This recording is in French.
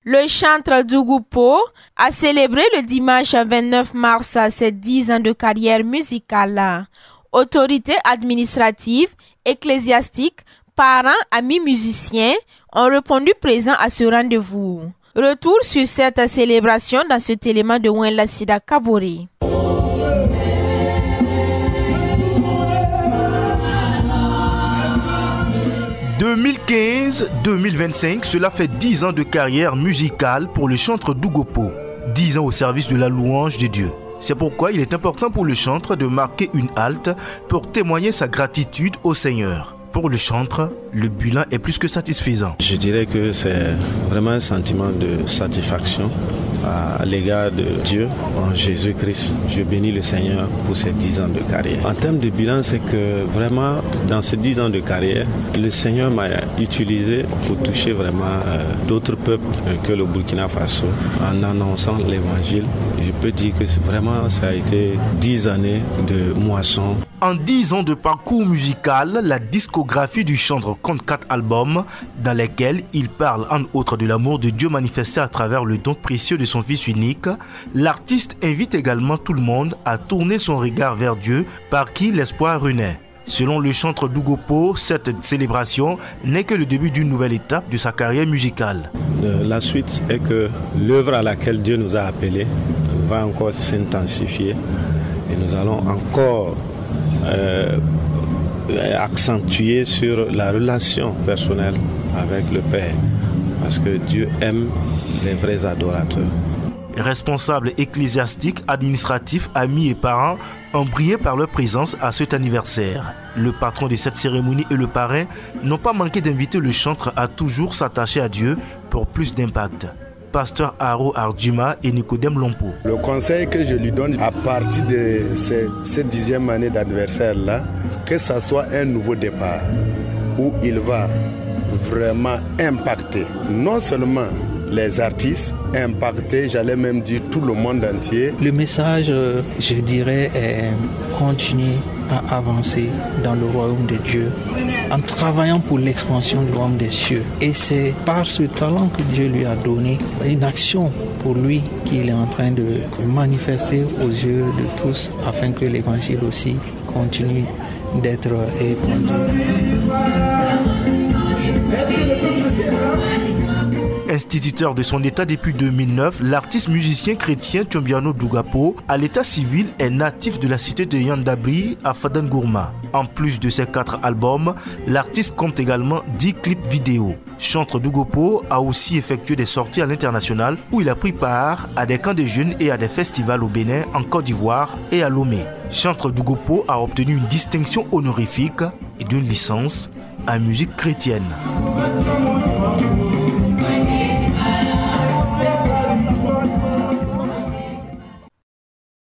Le chantre Dougupo a célébré le dimanche 29 mars ses 10 ans de carrière musicale. Autorités administratives, ecclésiastiques, parents, amis musiciens ont répondu présents à ce rendez-vous. Retour sur cette célébration dans cet élément de Wenla Sida Kabore. « 2015-2025, cela fait 10 ans de carrière musicale pour le chantre Dougupo. 10 ans au service de la louange de Dieu. C'est pourquoi il est important pour le chantre de marquer une halte pour témoigner sa gratitude au Seigneur. Pour le chantre, le bilan est plus que satisfaisant. Je dirais que c'est vraiment un sentiment de satisfaction à l'égard de Dieu en Jésus-Christ. Je bénis le Seigneur pour ces 10 ans de carrière. En termes de bilan, c'est que vraiment dans ces 10 ans de carrière, le Seigneur m'a utilisé pour toucher vraiment d'autres peuples que le Burkina Faso en annonçant l'évangile. Je peux dire que vraiment ça a été 10 années de moisson. En 10 ans de parcours musical, la discographie du chantre compte 4 albums dans lesquels il parle entre autres de l'amour de Dieu manifesté à travers le don précieux de son Fils unique. L'artiste invite également tout le monde à tourner son regard vers Dieu par qui l'espoir renaît. Selon le chantre Dougupo, cette célébration n'est que le début d'une nouvelle étape de sa carrière musicale. La suite est que l'œuvre à laquelle Dieu nous a appelés va encore s'intensifier et nous allons encore accentuer sur la relation personnelle avec le Père, parce que Dieu aime les vrais adorateurs. Responsables ecclésiastiques, administratifs, amis et parents ont brillé par leur présence à cet anniversaire. Le patron de cette cérémonie et le parrain n'ont pas manqué d'inviter le chantre à toujours s'attacher à Dieu pour plus d'impact. Pasteur Aro Ardjima et Nicodème Lompo. Le conseil que je lui donne à partir de cette 10e année d'anniversaire-là, que ça soit un nouveau départ où il va vraiment impacter non seulement les artistes, impacter, j'allais même dire tout le monde entier. Le message, je dirais, est continuer à avancer dans le royaume de Dieu en travaillant pour l'expansion du royaume des cieux. Et c'est par ce talent que Dieu lui a donné une action pour lui qu'il est en train de manifester aux yeux de tous afin que l'évangile aussi continue d'être répandu. Instituteur de son état depuis 2009, l'artiste musicien chrétien Thiombiano Dougupo, à l'état civil, est natif de la cité de Yandabri à Fadangourma. En plus de ses 4 albums, l'artiste compte également 10 clips vidéo. Chantre Dougupo a aussi effectué des sorties à l'international où il a pris part à des camps de jeunes et à des festivals au Bénin, en Côte d'Ivoire et à Lomé. Chantre Dougupo a obtenu une distinction honorifique et d'une licence en musique chrétienne.